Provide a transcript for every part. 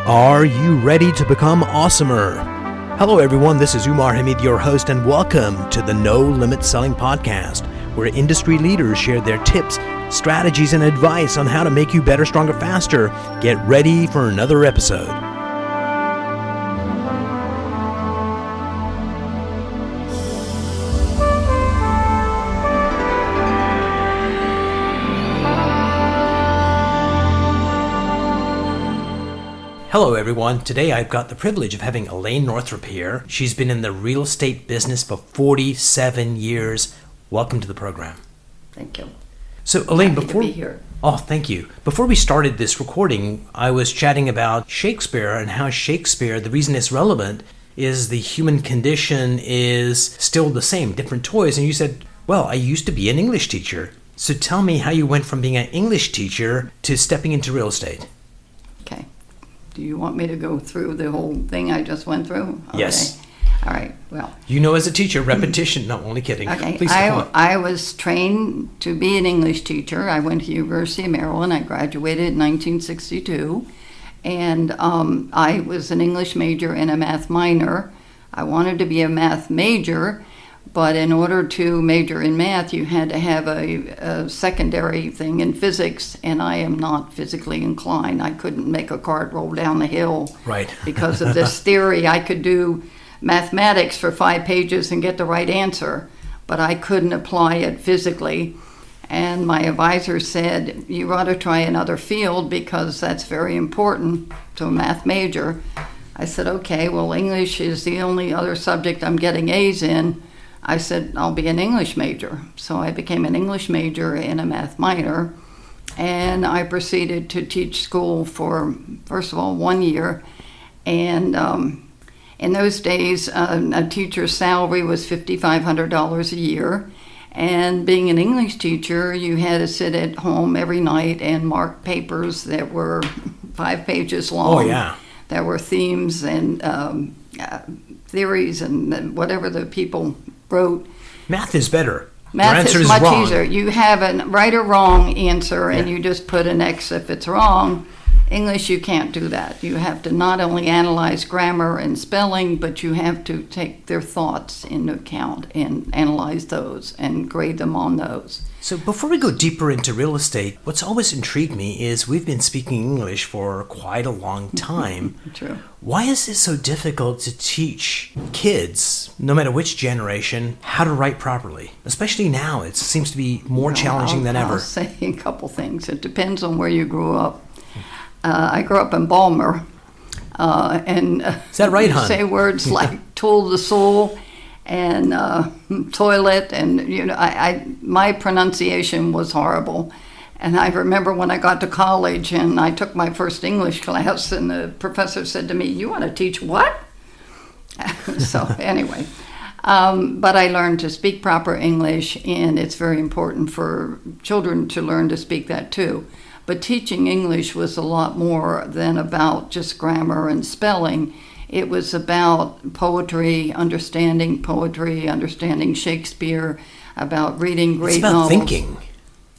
Are you ready to become awesomer? Hello everyone, this is Umar, your host, and welcome to the No Limit Selling Podcast, where industry leaders share their tips, strategies, and advice on how to make you better, stronger, faster. Get ready for another episode. Hello everyone. Today I've got the privilege of having Elaine Northrop here. She's been in the real estate business for 47 years. Welcome to the program. Thank you. So Elaine, Happy to be here. Oh, thank you. Before we started this recording, I was chatting about Shakespeare and how Shakespeare, the reason it's relevant is the human condition is still the same, different toys. And you said, well, I used to be an English teacher. So tell me how you went from being an English teacher to stepping into real estate. Okay. Do you want me to go through the whole thing I just went through? Okay. Yes. All right. Well. You know, as a teacher, repetition. No, only kidding. Okay. Please I was trained to be an English teacher. I went to University of Maryland. I graduated in 1962. And I was an English major and a math minor. I wanted to be a math major, but in order to major in math, you had to have a secondary thing in physics, and I am not physically inclined. I couldn't make a cart roll down the hill. Right. Because of this theory. I could do mathematics for 5 pages and get the right answer, but I couldn't apply it physically. And my advisor said, you ought to try another field because that's very important to a math major. I said, okay, well, English is the only other subject I'm getting A's in. I said, I'll be an English major. So I became an English major and a math minor. And I proceeded to teach school for, first of all, 1 year. And in those days, a teacher's salary was $5,500 a year. And being an English teacher, you had to sit at home every night and mark papers that were 5 pages long. Oh, yeah. There were themes and theories and whatever the people wrote. Math is better. Math is much wrong. easier. You have a right or wrong answer, and you just put an X if it's wrong. English, you can't do that. You have to not only analyze grammar and spelling, but you have to take their thoughts into account and analyze those and grade them on those. So before we go deeper into real estate, what's always intrigued me is we've been speaking English for quite a long time. True. Why is it so difficult to teach kids, no matter which generation, how to write properly? Especially now, it seems to be more challenging than ever. I'll say a couple things. It depends on where you grew up. I grew up in Balmer, and is that right, hon? Say words like tool de soul and toilet, and my pronunciation was horrible. And I remember when I got to college and I took my first English class, and the professor said to me, "You want to teach what?" So anyway, but I learned to speak proper English, and it's very important for children to learn to speak that too. But teaching English was a lot more than about just grammar and spelling. It was about poetry, understanding Shakespeare, about reading great novels.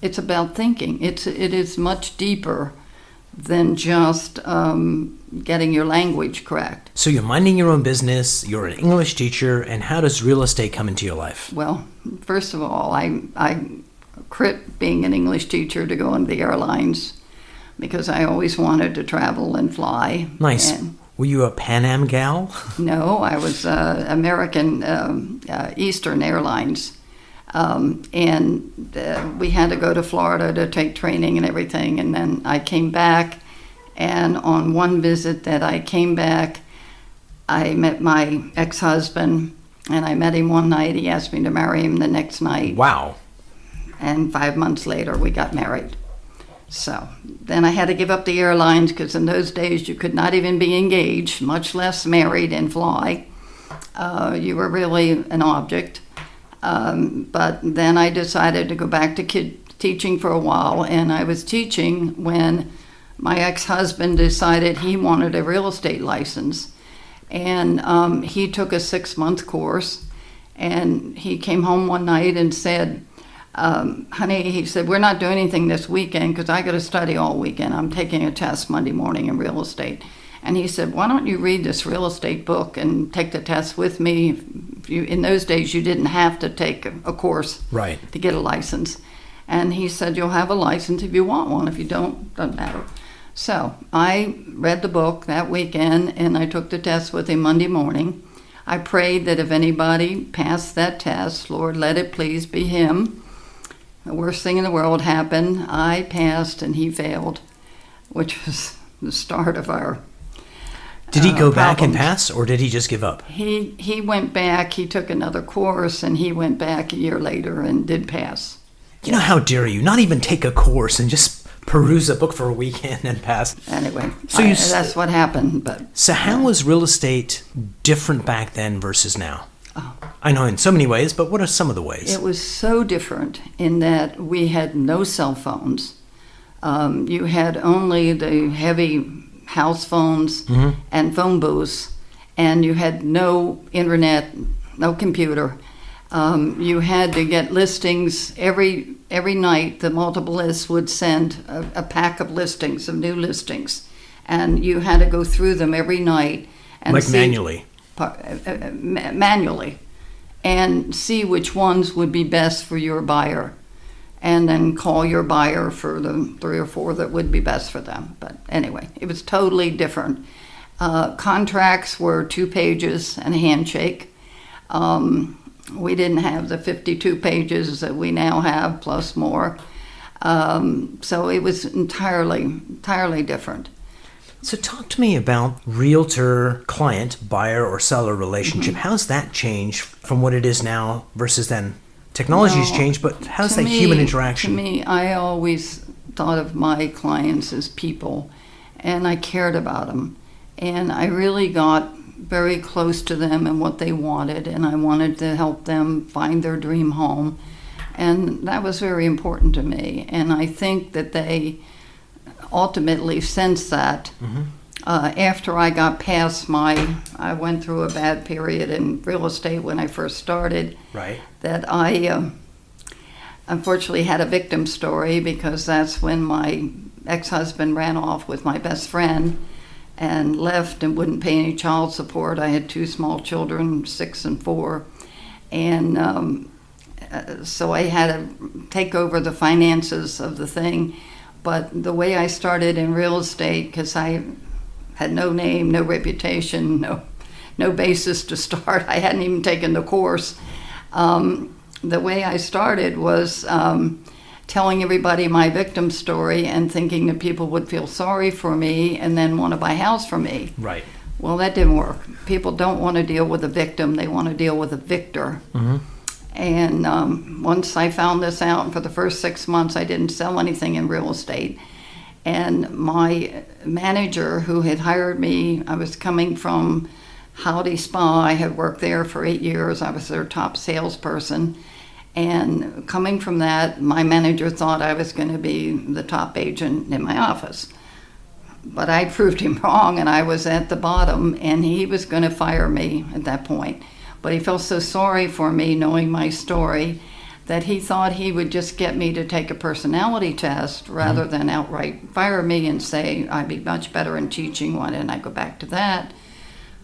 It's about thinking. It is much deeper than just getting your language correct. So you're minding your own business, you're an English teacher, and how does real estate come into your life? Well, first of all, I quit being an English teacher to go into the airlines because I always wanted to travel and fly. Nice. And were you a Pan Am gal? No, I was American Eastern Airlines. And we had to go to Florida to take training and everything. And then I came back. And on one visit that I came back, I met my ex-husband. And I met him one night. He asked me to marry him the next night. Wow. And 5 months later, we got married. So then I had to give up the airlines because in those days you could not even be engaged, much less married and fly. You were really an object. But then I decided to go back to teaching for a while, and I was teaching when my ex-husband decided he wanted a real estate license. And he took a 6-month course, and he came home one night and said, honey, he said, we're not doing anything this weekend because I got to study all weekend. I'm taking a test Monday morning in real estate. And he said, why don't you read this real estate book and take the test with me? In those days, you didn't have to take a course to get a license. And he said, you'll have a license if you want one. If you don't, doesn't matter. So I read the book that weekend, and I took the test with him Monday morning. I prayed that if anybody passed that test, Lord, let it please be him. The worst thing in the world happened. I passed and he failed, which was the start of our Did he go back and pass, or did he just give up? He went back. He took another course, and he went back a year later and did pass. You know, how dare you not even take a course and just peruse a book for a weekend and pass? Anyway, that's what happened. So how was real estate different back then versus now? Oh. I know in so many ways, but what are some of the ways? It was so different in that we had no cell phones. You had only the heavy house phones and phone booths, and you had no internet, no computer. You had to get listings every night. The multiple lists would send a pack of listings, of new listings, and you had to go through them every night and manually. Manually, and see which ones would be best for your buyer, and then call your buyer for the 3 or 4 that would be best for them. But anyway, it was totally different. Contracts were 2 pages and a handshake. We didn't have the 52 pages that we now have, plus more. So it was entirely different. So talk to me about realtor-client, buyer or seller relationship. How's that changed from what it is now versus then? Technology's changed, but how's that human interaction? To me, I always thought of my clients as people, and I cared about them. And I really got very close to them and what they wanted, and I wanted to help them find their dream home. And that was very important to me. And I think that they ultimately sensed that. After I got past I went through a bad period in real estate when I first started. Right. That I unfortunately had a victim story, because that's when my ex-husband ran off with my best friend and left and wouldn't pay any child support. I had 2 small children, 6 and 4. And so I had to take over the finances of the thing. But the way I started in real estate, because I had no name, no reputation, no basis to start. I hadn't even taken the course. The way I started was telling everybody my victim story and thinking that people would feel sorry for me and then want to buy a house from me. Right. Well, that didn't work. People don't want to deal with a victim. They want to deal with a victor. And once I found this out, for the first 6 months, I didn't sell anything in real estate. And my manager, who had hired me, I was coming from Howdy Spa. I had worked there for 8 years. I was their top salesperson. And coming from that, my manager thought I was going to be the top agent in my office. But I proved him wrong, and I was at the bottom, and he was going to fire me at that point. But he felt so sorry for me, knowing my story, that he thought he would just get me to take a personality test rather than outright fire me and say I'd be much better in teaching. Why didn't I go back to that?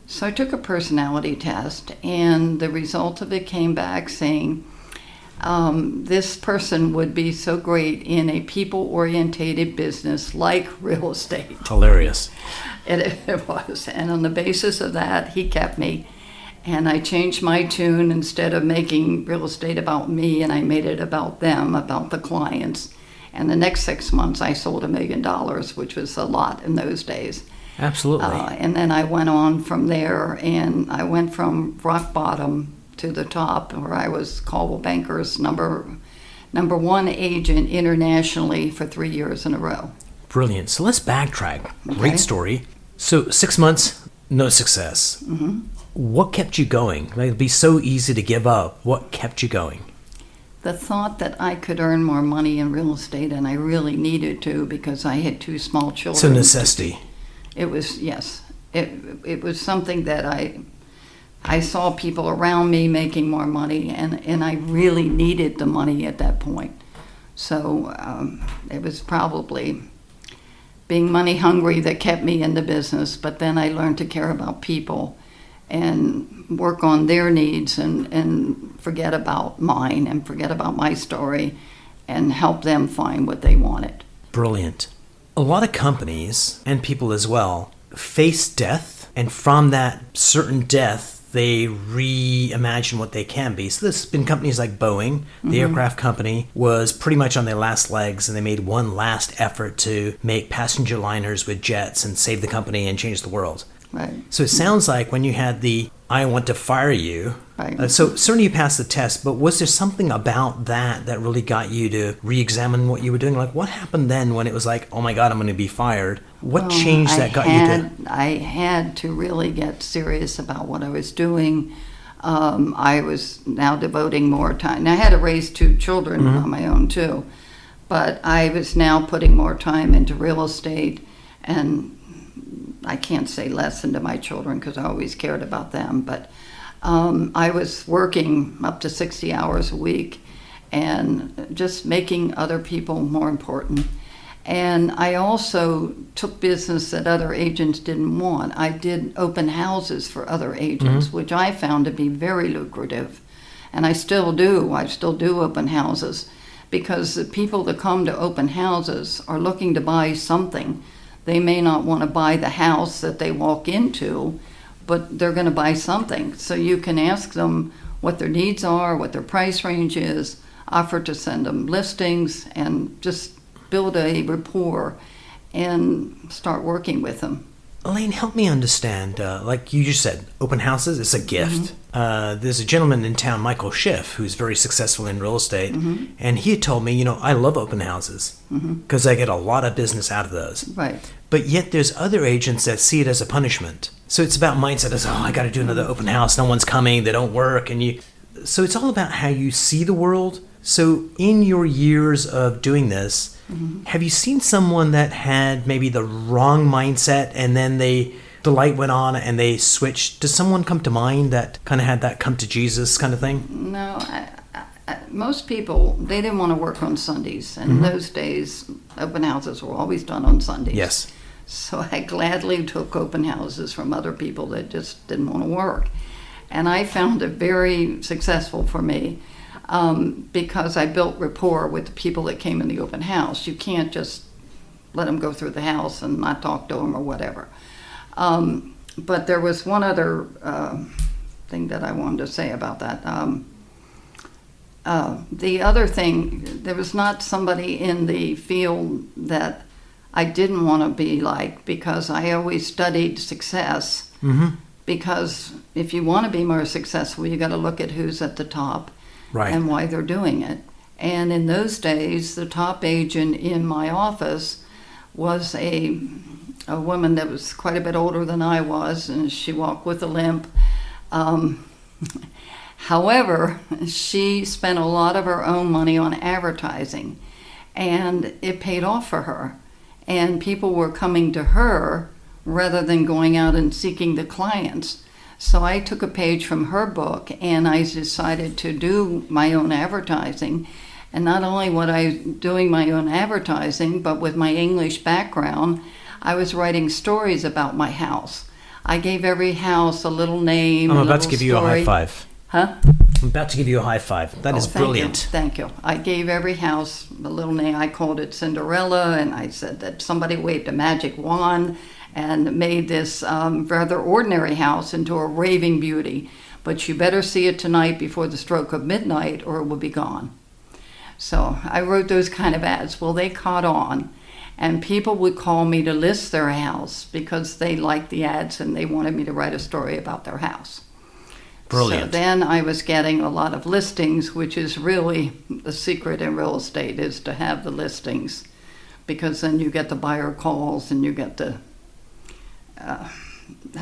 So I took a personality test, and the result of it came back saying this person would be so great in a people-orientated business like real estate. Hilarious. It was. And on the basis of that, he kept me. And I changed my tune. Instead of making real estate about me, and I made it about them, about the clients. And the next 6 months, I sold $1 million, which was a lot in those days. Absolutely. And then I went on from there, and I went from rock bottom to the top, where I was Coldwell Banker's number 1 agent internationally for 3 years in a row. Brilliant. So let's backtrack. Great story. So 6 months, no success. What kept you going? It'd be so easy to give up. What kept you going? The thought that I could earn more money in real estate, and I really needed to, because I had 2 small children. So necessity. It was, yes. It was something that I saw people around me making more money, and I really needed the money at that point. So it was probably being money hungry that kept me in the business, but then I learned to care about people and work on their needs and forget about mine and forget about my story and help them find what they wanted. Brilliant. A lot of companies, and people as well, face death, and from that certain death, they reimagine what they can be. So there's been companies like Boeing, the aircraft company, was pretty much on their last legs, and they made one last effort to make passenger liners with jets and save the company and change the world. Right. So it sounds like when you had the "I want to fire you," Right. So certainly you passed the test, but was there something about that really got you to re-examine what you were doing? Like, what happened then when it was like, oh my God, I'm going to be fired? What changed that got you to... I had to really get serious about what I was doing. I was now devoting more time. Now, I had to raise 2 children on my own too, but I was now putting more time into real estate, and I can't say less into my children because I always cared about them, but I was working up to 60 hours a week and just making other people more important. And I also took business that other agents didn't want. I did open houses for other agents, which I found to be very lucrative. And I still do. I still do open houses because the people that come to open houses are looking to buy something. They may not want to buy the house that they walk into, but they're going to buy something. So you can ask them what their needs are, what their price range is, offer to send them listings, and just build a rapport and start working with them. Elaine, help me understand. Like you just said, open houses, it's a gift. There's a gentleman in town, Michael Schiff, who's very successful in real estate, and he had told me, I love open houses because I get a lot of business out of those. Right. But yet there's other agents that see it as a punishment. So it's about mindset as, I got to do another open house. No one's coming. They don't work. So it's all about how you see the world. So in your years of doing this, have you seen someone that had maybe the wrong mindset and then the light went on and they switched? Does someone come to mind that kind of had that come to Jesus kind of thing? No, most people, they didn't want to work on Sundays. And in those days, open houses were always done on Sundays. Yes. So I gladly took open houses from other people that just didn't want to work. And I found it very successful for me because I built rapport with the people that came in the open house. You can't just let them go through the house and not talk to them or whatever. But there was one other thing that I wanted to say about that. The other thing, there was not somebody in the field that I didn't want to be like, because I always studied success. Because if you want to be more successful, you got to look at who's at the top and why they're doing it. And in those days, the top agent in my office was a woman that was quite a bit older than I was, and she walked with a limp. However, she spent a lot of her own money on advertising, and it paid off for her. And people were coming to her rather than going out and seeking the clients. So I took a page from her book, and I decided to do my own advertising. And not only was I doing my own advertising, but with my English background, I was writing stories about my house. I gave every house a little name. I'm about to give you a high five. Huh? I'm about to give you a high five. That is brilliant. Thank you. I gave every house a little name. I called it Cinderella, and I said that somebody waved a magic wand and made this rather ordinary house into a raving beauty. But you better see it tonight before the stroke of midnight, or it will be gone. So I wrote those kind of ads. Well, they caught on, and people would call me to list their house because they liked the ads and they wanted me to write a story about their house. Brilliant. So then I was getting a lot of listings, which is really the secret in real estate, is to have the listings, because then you get the buyer calls and you get the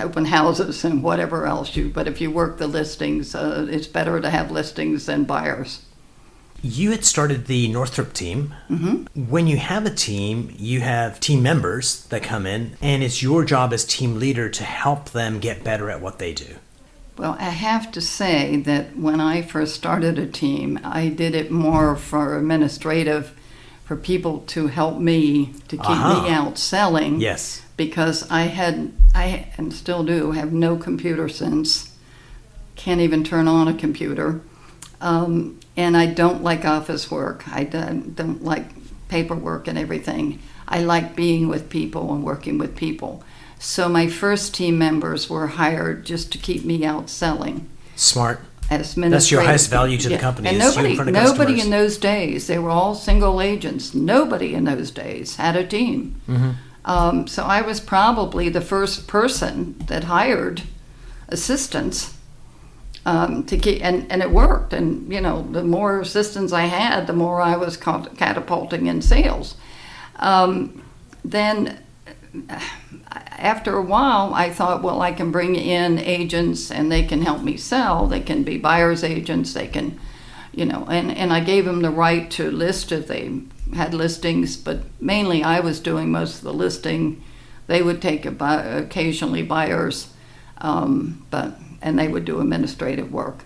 open houses and whatever else but if you work the listings, it's better to have listings than buyers. You had started the Northrop team. When you have a team, you have team members that come in, and it's your job as team leader to help them get better at what they do. Well, I have to say that when I first started a team, I did it more for administrative for people to help me to keep me out selling. Yes. Because I and still do have no computer sense, can't even turn on a computer, and I don't like office work. I don't like paperwork and everything. I like being with people and working with people. So my first team members were hired just to keep me out selling. Smart. As That's your highest value to the company. And nobody in those days, they were all single agents. Nobody in those days had a team. Mm-hmm. So I was probably the first person that hired assistants to keep, and it worked. And the more assistants I had, the more I was catapulting in sales. Then after a while, I thought, well, I can bring in agents and they can help me sell. They can be buyer's agents. They can, and I gave them the right to list if they had listings, but mainly I was doing most of the listing. They would take occasionally buyers, and they would do administrative work.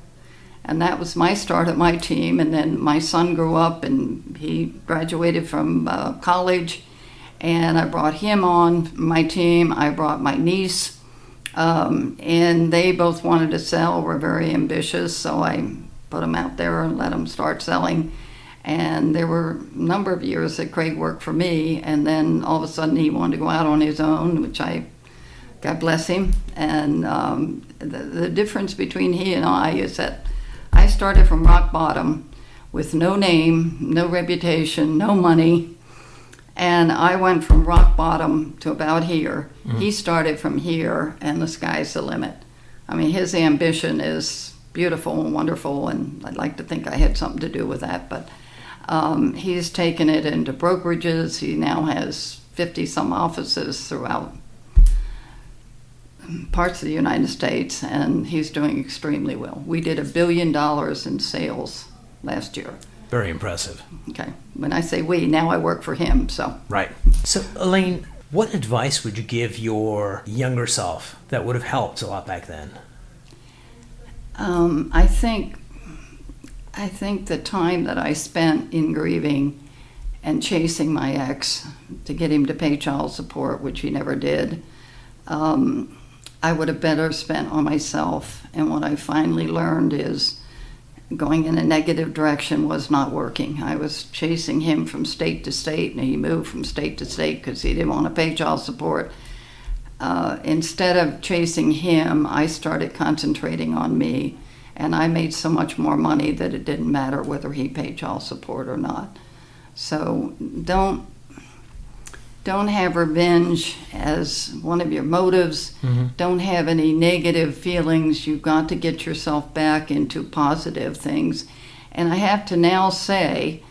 And that was my start at my team. And then my son grew up and he graduated from college. And I brought him on my team. I brought my niece, and they both wanted to sell, were very ambitious, so I put them out there and let them start selling. And there were a number of years that Craig worked for me, and then all of a sudden he wanted to go out on his own, which God bless him. And the difference between he and I is that I started from rock bottom with no name, no reputation, no money. And I went from rock bottom to about here. Mm-hmm. He started from here, and the sky's the limit. I mean, his ambition is beautiful and wonderful, and I'd like to think I had something to do with that. But he's taken it into brokerages. He now has 50-some offices throughout parts of the United States, and he's doing extremely well. We did $1 billion in sales last year. Very impressive. Okay. When I say we, now I work for him, so. Right. So, Elaine, what advice would you give your younger self that would have helped a lot back then? I think the time that I spent in grieving and chasing my ex to get him to pay child support, which he never did, I would have better spent on myself. And what I finally learned is going in a negative direction was not working. I was chasing him from state to state, and he moved from state to state because he didn't want to pay child support. Instead of chasing him, I started concentrating on me, and I made so much more money that it didn't matter whether he paid child support or not. So don't have revenge as one of your motives. Mm-hmm. Don't have any negative feelings. You've got to get yourself back into positive things. And I have to now say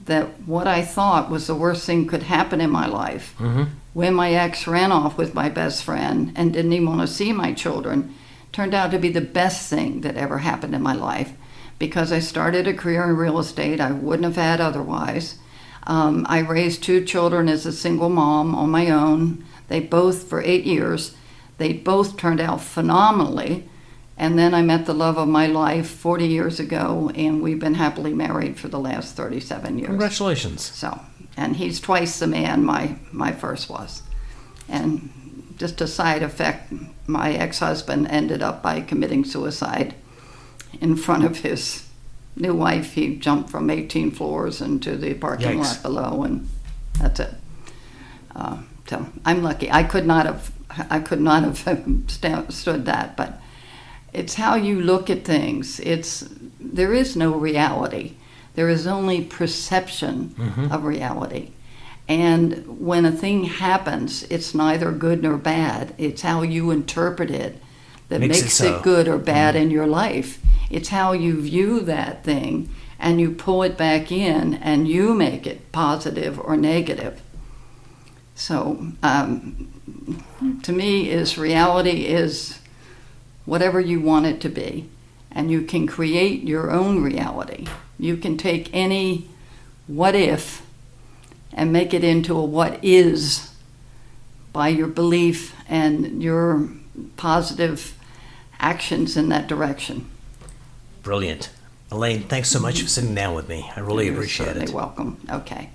that what I thought was the worst thing could happen in my life, mm-hmm. when my ex ran off with my best friend and didn't even want to see my children, turned out to be the best thing that ever happened in my life, because I started a career in real estate I wouldn't have had otherwise. I raised 2 children as a single mom on my own. They both, for 8 years, they both turned out phenomenally. And then I met the love of my life 40 years ago, and we've been happily married for the last 37 years. Congratulations. So, and he's twice the man my first was. And just a side effect, my ex-husband ended up by committing suicide in front of his new wife. He jumped from 18 floors into the parking lot below, and that's it. So I'm lucky. I could not have stood that, but it's how you look at things. There is no reality. There is only perception, mm-hmm. of reality. And when a thing happens, it's neither good nor bad. It's how you interpret it that makes it good or bad, mm-hmm. in your life. It's how you view that thing, and you pull it back in, and you make it positive or negative. So, to me, reality is whatever you want it to be, and you can create your own reality. You can take any what if and make it into a what is by your belief and your positive actions in that direction. Brilliant. Elaine, thanks so much for sitting down with me. I really appreciate it. You're certainly welcome. Okay.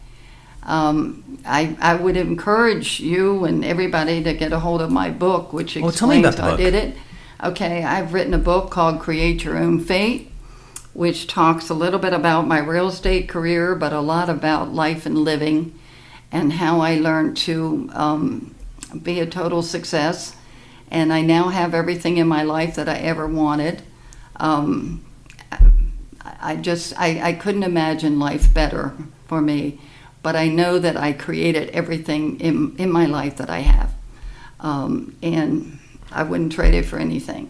I would encourage you and everybody to get a hold of my book, which explains tell me about the how I book. did it. Okay, I've written a book called Create Your Own Fate, which talks a little bit about my real estate career, but a lot about life and living and how I learned to be a total success. And I now have everything in my life that I ever wanted. I couldn't imagine life better for me, but I know that I created everything in my life that I have. And I wouldn't trade it for anything.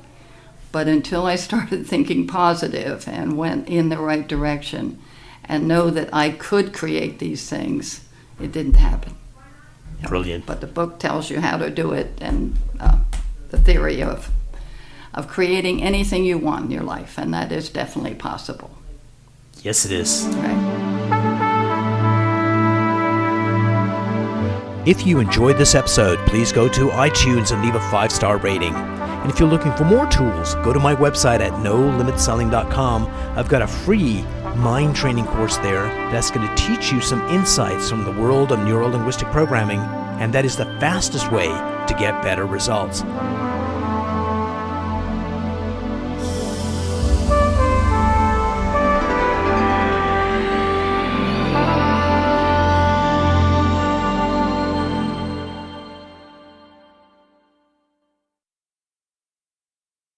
But until I started thinking positive and went in the right direction and know that I could create these things, it didn't happen. Brilliant. But the book tells you how to do it, and the theory of creating anything you want in your life, and that is definitely possible. Yes, it is. Right. If you enjoyed this episode, please go to iTunes and leave a 5-star rating. And if you're looking for more tools, go to my website at nolimitselling.com. I've got a free mind training course there that's going to teach you some insights from the world of neuro-linguistic programming, and that is the fastest way to get better results.